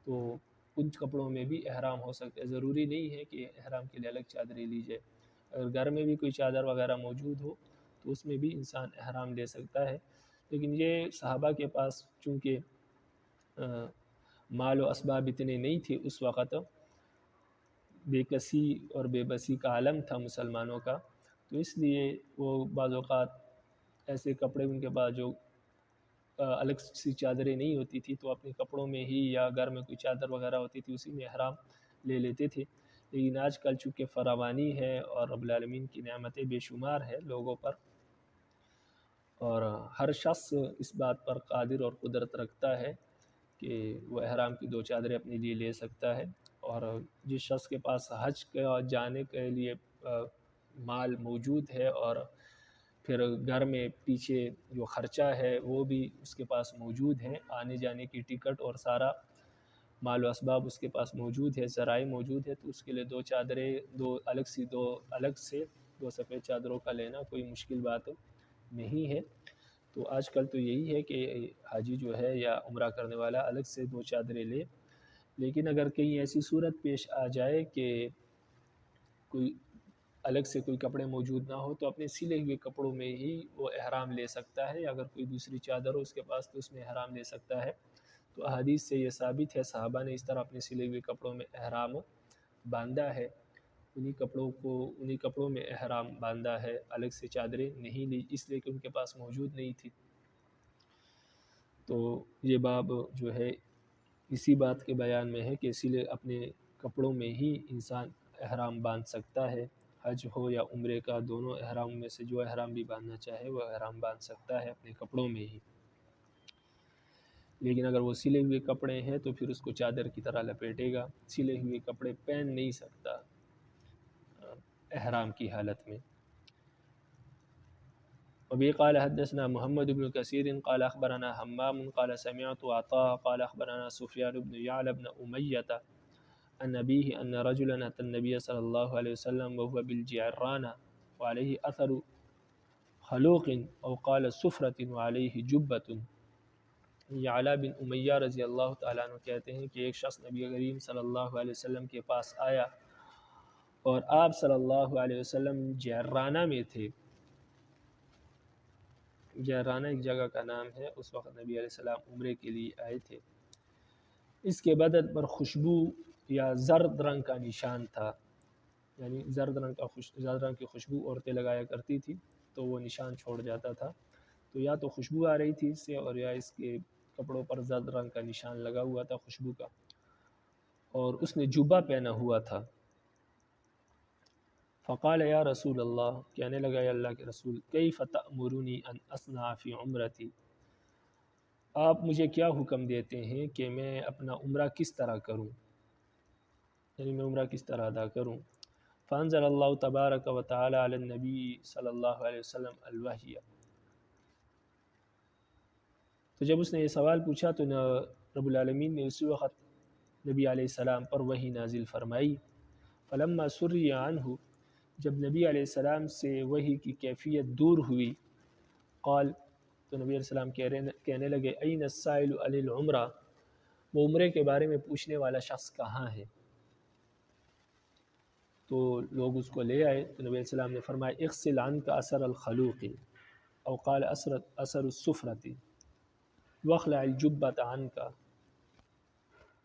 تو ان کپڑوں میں بھی احرام ہو سکتا ہے، ضروری نہیں ہے کہ احرام کے لیے الگ چادریں لی جائے، اگر گھر میں بھی کوئی چادر وغیرہ موجود ہو تو اس میں بھی انسان احرام لے سکتا ہے، لیکن یہ صحابہ کے پاس چونکہ مال و اسباب اتنے نہیں تھے اس وقت، بے کسی اور بے بسی کا عالم تھا مسلمانوں کا، تو اس لیے وہ بعض اوقات ایسے کپڑے ان کے پاس جو الگ سی چادریں نہیں ہوتی تھی تو اپنے کپڑوں میں ہی یا گھر میں کوئی چادر وغیرہ ہوتی تھی اسی میں احرام لے لیتے تھے، لیکن آج کل چونکہ فراوانی ہے اور رب العالمین کی نعمتیں بے شمار ہے لوگوں پر، اور ہر شخص اس بات پر قادر اور قدرت رکھتا ہے کہ وہ احرام کی دو چادریں اپنے لیے لے سکتا ہے، اور جس شخص کے پاس حج کے جانے کے لیے مال موجود ہے اور پھر گھر میں پیچھے جو خرچہ ہے وہ بھی اس کے پاس موجود ہے، آنے جانے کی ٹکٹ اور سارا مال و اسباب اس کے پاس موجود ہے، ذرائع موجود ہے، تو اس کے لیے دو چادریں، دو الگ سے دو سفید چادروں کا لینا کوئی مشکل بات نہیں ہے، تو آج کل تو یہی ہے کہ حاجی جو ہے یا عمرہ کرنے والا الگ سے دو چادریں لے، لیکن اگر کہیں ایسی صورت پیش آ جائے کہ کوئی الگ سے کوئی کپڑے موجود نہ ہو تو اپنے سلے ہوئے کپڑوں میں ہی وہ احرام لے سکتا ہے، اگر کوئی دوسری چادر ہو اس کے پاس تو اس میں احرام لے سکتا ہے، تو احادیث سے یہ ثابت ہے صحابہ نے اس طرح اپنے سلے ہوئے کپڑوں میں احرام باندھا ہے، انہی کپڑوں میں احرام باندھا ہے، الگ سے چادریں نہیں لی اس لیے کہ ان کے پاس موجود نہیں تھی۔ تو یہ باب جو ہے اسی بات کے بیان میں ہے کہ سلے اپنے کپڑوں میں ہی انسان احرام باندھ سکتا ہے، حج ہو یا عمرے کا، دونوں احرام میں سے جو احرام بھی باندھنا چاہے وہ احرام باندھ سکتا ہے اپنے کپڑوں میں ہی، لیکن اگر وہ سلے ہوئے کپڑے ہیں تو پھر اس کو چادر کی طرح لپیٹے گا، سلے ہوئے کپڑے پہن نہیں سکتا، احرام کی حالت میں۔ وبه قال حدثنا محمد بن كثير قال أخبرنا حمام قال سمعت عطاء قال أخبرنا سفيان بن يعلى بن أمية عن أبيه أن رجلا أتى النبي صلى الله عليه وسلم وهو بالجعرانة وعليه أثر خلوق أو قال سفرة وعليه جبة۔ یعلا بن امیہ رضی اللہ تعالیٰ عنہ کہتے ہیں کہ ایک شخص نبی کریم صلی اللہ علیہ وسلم کے پاس آیا اور آپ صلی اللہ علیہ وسلم جعرانہ میں تھے۔ جعرانہ ایک جگہ کا نام ہے، اس وقت نبی علیہ السلام عمرے کے لیے آئے تھے۔ اس کے بدن پر خوشبو یا زرد رنگ کا نشان تھا، یعنی زرد رنگ کی خوشبو عورتیں لگایا کرتی تھی تو وہ نشان چھوڑ جاتا تھا، تو یا تو خوشبو آ رہی تھی اس سے، اور یا اس کے کپڑوں پر زرد رنگ کا نشان لگا ہوا تھا خوشبو کا، اور اس نے جبہ پہنا ہوا تھا۔ فقال یا رسول اللہ، کہنے لگا یا اللہ کے رسول، کیف تأمرنی ان اصنع فی عمرتی، آپ مجھے کیا حکم دیتے ہیں کہ میں اپنا عمرہ کس طرح کروں، یعنی میں عمرہ کس طرح ادا کروں۔ فانزل اللہ تبارک و تعالی علی النبی صلی اللہ علیہ وسلم الوحی، تو جب اس نے یہ سوال پوچھا تو رب العالمین نے اسی وقت نبی علیہ السلام پر وحی نازل فرمائی۔ فلما سری عنہ، جب نبی علیہ السلام سے وحی کی کیفیت دور ہوئی، قال، تو نبی علیہ السلام کہنے لگے، این السائل علی العمرہ، وہ عمرے کے بارے میں پوچھنے والا شخص کہاں ہے؟ تو لوگ اس کو لے آئے، تو نبی علیہ السلام نے فرمایا، اغسل عنک اثر الخلوق او قال اثر السفرۃ واخلع الجبۃ عنک۔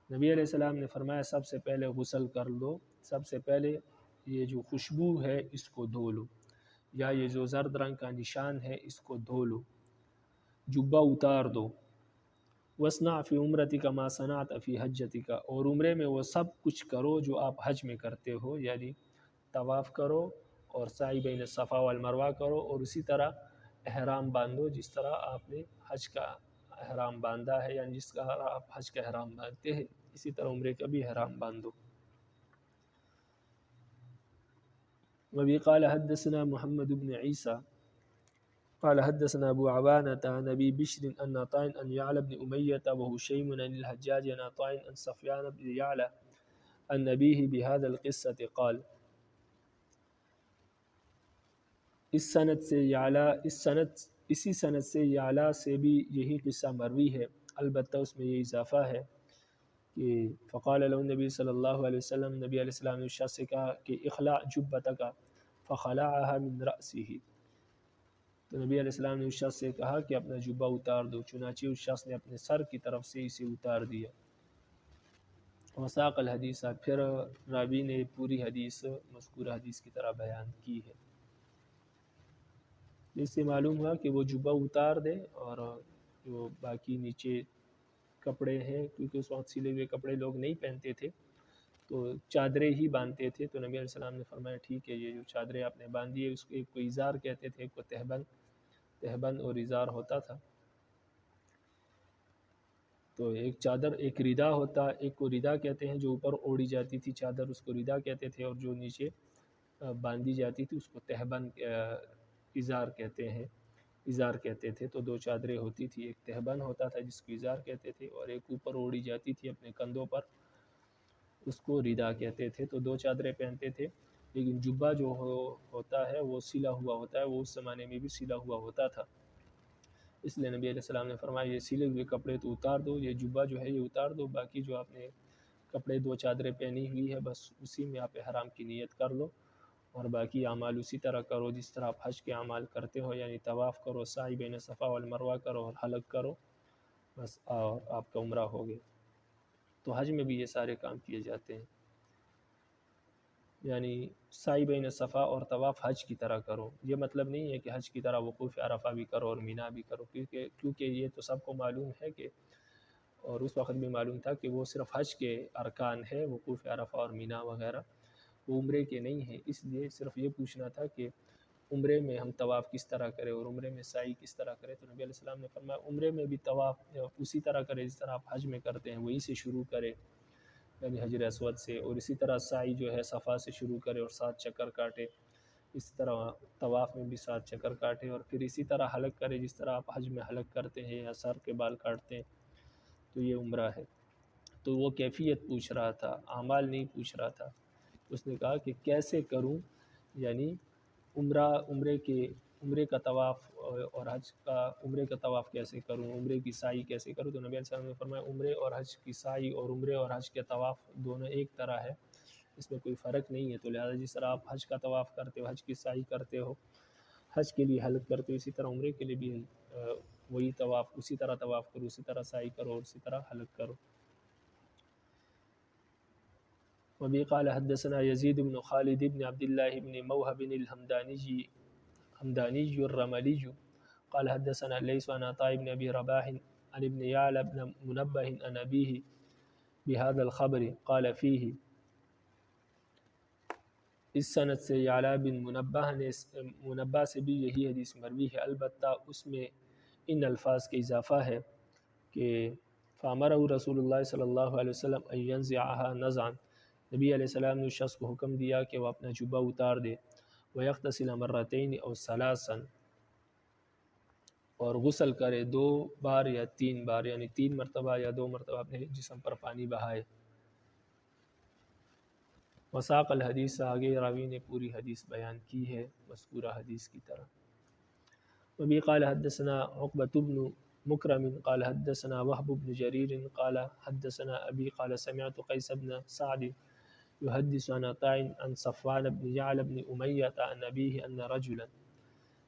نبی علیہ السلام نے فرمایا سب سے پہلے غسل کر لو، سب سے پہلے یہ جو خوشبو ہے اس کو دھو لو، یا یہ جو زرد رنگ کا نشان ہے اس کو دھو لو، جبہ اتار دو۔ وَاصْنَعْ فِي عُمْرَتِكَ مَا صَنَعْتَ فِي حَجَّتِكَ، اور عمرے میں وہ سب کچھ کرو جو آپ حج میں کرتے ہو، یعنی طواف کرو اور سعی بین الصفا والمروہ کرو، اور اسی طرح احرام باندھو جس طرح آپ نے حج کا احرام باندھا ہے، یعنی جس طرح آپ حج کا احرام باندھتے ہیں اسی طرح عمرے کا بھی احرام باندھو۔ وبه قال حدثنا محمد بن عيسى قال حدثنا ابو عوانة عن ابي بشر عن عطاء عن يعلى بن أمية وهشيم عن الحجاج عن عطاء عن سفيان بن يعلى عن أبيه بهذا القصة قال، اسی سند سے یعلا سے بھی یہی قصہ مروی ہے، البتہ اس میں یہ اضافہ ہے کہ فقال له نبی صلی اللہ علیہ وسلم، نبی علیہ السلام نے اس شخص سے کہا کہ اخلع جبتک فخلعها من رأسه، تو نبی علیہ السلام نے اس شخص سے کہا کہ اپنا جبہ اتار دو، چنانچہ اس شخص نے اپنے سر کی طرف سے اسے اتار دیا۔ وساق الحدیث، پھر راوی نے پوری حدیث مذکورہ حدیث کی طرح بیان کی ہے۔ اس سے معلوم ہوا کہ وہ جبہ اتار دے، اور جو باقی نیچے کپڑے ہیں، کیونکہ اس وقت سلے ہوئے کپڑے لوگ نہیں پہنتے تھے تو چادریں ہی باندھتے تھے، تو نبی علیہ السلام نے فرمایا ٹھیک ہے، یہ جو چادریں آپ نے باندھی ہے، اس کو ایک کو ازار کہتے تھے، ایک کو تہبند اور ازار ہوتا تھا، تو ایک چادر ایک ردا ہوتا، ایک کو ردا کہتے ہیں جو اوپر اوڑھی جاتی تھی چادر، اس کو ردا کہتے تھے، اور جو نیچے باندھی جاتی تھی اس کو تہبند ازار کہتے تھے۔ تو دو چادریں ہوتی تھی، ایک تہبند ہوتا تھا جس کو ازار کہتے تھے، اور ایک اوپر اوڑھی جاتی تھی اپنے کندھوں پر، اس کو ردا کہتے تھے۔ تو دو چادریں پہنتے تھے، لیکن جبہ جو ہوتا ہے وہ سلا ہوا ہوتا ہے، وہ اس زمانے میں بھی سلا ہوا ہوتا تھا، اس لیے نبی علیہ السلام نے فرمایا یہ سلے ہوئے کپڑے تو اتار دو، یہ جبہ جو ہے یہ اتار دو، باقی جو آپ نے کپڑے دو چادریں پہنی ہوئی ہے بس اسی میں آپ احرام کی نیت کر لو، اور باقی اعمال اسی طرح کرو جس طرح آپ حج کے اعمال کرتے ہو، یعنی طواف کرو، سعی بین صفا والمروہ کرو اور حلق کرو، بس اور آپ کا عمرہ ہو گیا۔ تو حج میں بھی یہ سارے کام کیے جاتے ہیں، یعنی سعی بین صفا اور طواف حج کی طرح کرو، یہ مطلب نہیں ہے کہ حج کی طرح وقوف عرفہ بھی کرو اور مینا بھی کرو، کیونکہ یہ تو سب کو معلوم ہے کہ، اور اس وقت بھی معلوم تھا کہ وہ صرف حج کے ارکان ہے، وقوف عرفہ اور مینا وغیرہ، وہ عمرے کے نہیں ہیں، اس لیے صرف یہ پوچھنا تھا کہ عمرے میں ہم طواف کس طرح کریں اور عمرے میں سعی کس طرح کریں، تو نبی علیہ السلام نے فرمایا عمرے میں بھی طواف اسی طرح کرے جس طرح آپ حج میں کرتے ہیں، وہی سے شروع کرے، یعنی حجر اسود سے، اور اسی طرح سعی جو ہے صفا سے شروع کرے اور 7 چکر کاٹے، اسی طرح طواف میں بھی 7 چکر کاٹے، اور پھر اسی طرح حلق کرے جس طرح آپ حج میں حلق کرتے ہیں یا سر کے بال کاٹتے ہیں، تو یہ عمرہ ہے۔ تو وہ کیفیت پوچھ رہا تھا، اعمال نہیں پوچھ رہا تھا۔ اس نے کہا کہ کیسے کروں، یعنی عمرے کا طواف اور حج کا، عمرے کا طواف کیسے کروں، عمرے کی سعی کیسے کروں؟ تو نبی علیہ السلام نے فرمایا عمرے اور حج کی سعی اور عمرے اور حج کے طواف دونوں ایک طرح ہے، اس میں کوئی فرق نہیں ہے۔ تو لہٰذا جس طرح آپ حج کا طواف کرتے ہو، حج کی سعی کرتے ہو، حج کے لیے حلق کرتے ہو، اسی طرح عمرے کے لیے بھی وہی طواف، اسی طرح طواف کرو، اسی طرح سعی کرو اور اسی طرح حلق کرو۔ وبه قال حدثنا يزيد بن خالد بن عبد الله بن موهب الهمداني الرملي قال حدثنا ليس عن عطاء بن أبي رباح عن ابن يعلى بن منبه عن أبيه بهذا الخبر قال فيه، اس سند سے یعلا بن منبہ سے بھی یہی حدیث مروی ہے، البتہ اس میں ان الفاظ کے اضافہ ہے کہ فامرہ رسول اللہ صلی اللہ علیہ وسلم ان ينزعها نزعا، نبی علیہ السلام نے اس شخص کو حکم دیا کہ وہ اپنا جبہ اتار دے، وَيَغْتَسِلَ مَرَّتَيْنِ أَوْ ثَلَاثًا، اور غسل کرے 2 بار یا 3 بار، یعنی 3 مرتبہ یا 2 مرتبہ اپنے جسم پر پانی بہائے۔ وساق الحدیث، آگے راوی نے پوری حدیث بیان کی ہے مذکورہ حدیث کی طرح۔ وبه قال حدثنا عقبة بن مكرم قال حدثنا وهب بن جرير قال حدثنا أبي قال سمعت قيس بن سعد يحدث عن عطاء عن صفوان بن يعلى بن أمية عن أبيه أن رجلا،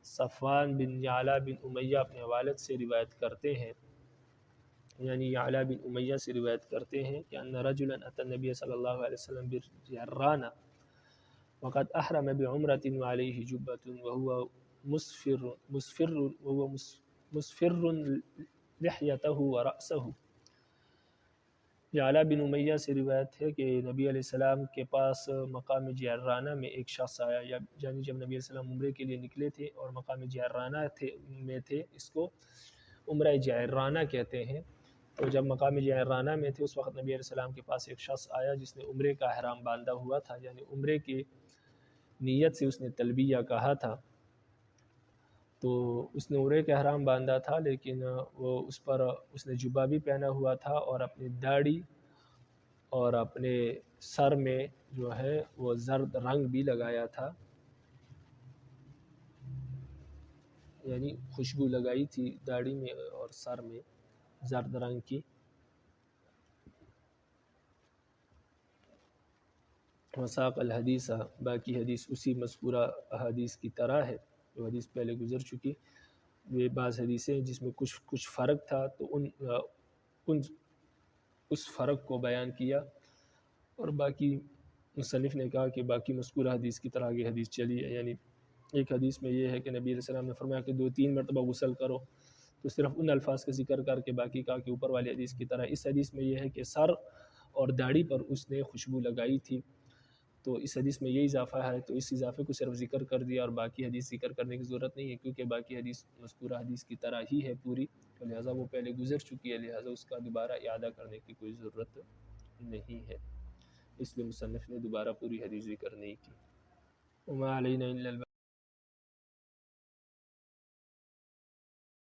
صفوان بن يعلى بن أمية اپنے والد سے روایت کرتے ہیں، یعنی یعلا بن امیہ سے روایت کرتے ہیں کہ ان رجلا اتى النبي صلی اللہ علیہ وسلم بالجعرانہ وقد احرم بعمرة وعليه جبة وهو مسفر لحيته ورأسه۔ یعلا بن امیہ سے روایت ہے کہ نبی علیہ السلام کے پاس مقام جعرانہ میں ایک شخص آیا، یعنی جب نبی علیہ السلام عمرے کے لیے نکلے تھے اور مقام جعرانہ میں تھے، اس کو عمرہ جعرانہ کہتے ہیں۔ تو جب مقام جعرانہ میں تھے اس وقت نبی علیہ السلام کے پاس ایک شخص آیا جس نے عمرے کا احرام باندھا ہوا تھا، یعنی عمرے کی نیت سے اس نے تلبیہ کہا تھا۔ تو اس نے عمرے کا احرام باندھا تھا، لیکن وہ اس نے جبہ بھی پہنا ہوا تھا اور اپنی داڑھی اور اپنے سر میں جو ہے وہ زرد رنگ بھی لگایا تھا، یعنی خوشبو لگائی تھی داڑھی میں اور سر میں زرد رنگ کی۔ وساق الحدیث، باقی حدیث اسی مذکورہ حدیث کی طرح ہے جو حدیث پہلے گزر چکی۔ یہ بعض حدیثیں جس میں کچھ فرق تھا تو اس فرق کو بیان کیا، اور باقی مصنف نے کہا کہ باقی مذکورہ حدیث کی طرح آگے حدیث چلی ہے۔ یعنی ایک حدیث میں یہ ہے کہ نبی علیہ السلام نے فرمایا کہ 2-3 مرتبہ غسل کرو، تو صرف ان الفاظ کا ذکر کر کے باقی کہا کہ اوپر والی حدیث کی طرح۔ اس حدیث میں یہ ہے کہ سر اور داڑھی پر اس نے خوشبو لگائی تھی، تو اس حدیث میں یہ اضافہ ہے، تو اس اضافے کو صرف ذکر کر دیا اور باقی حدیث ذکر کرنے کی ضرورت نہیں ہے، کیونکہ باقی حدیث مذکورہ حدیث کی طرح ہی ہے پوری، تو لہٰذا وہ پہلے گزر چکی ہے، لہٰذا اس کا دوبارہ اعادہ کرنے کی کوئی ضرورت نہیں ہے، اس لیے مصنف نے دوبارہ پوری حدیث ذکر نہیں کی۔ وما علینا الا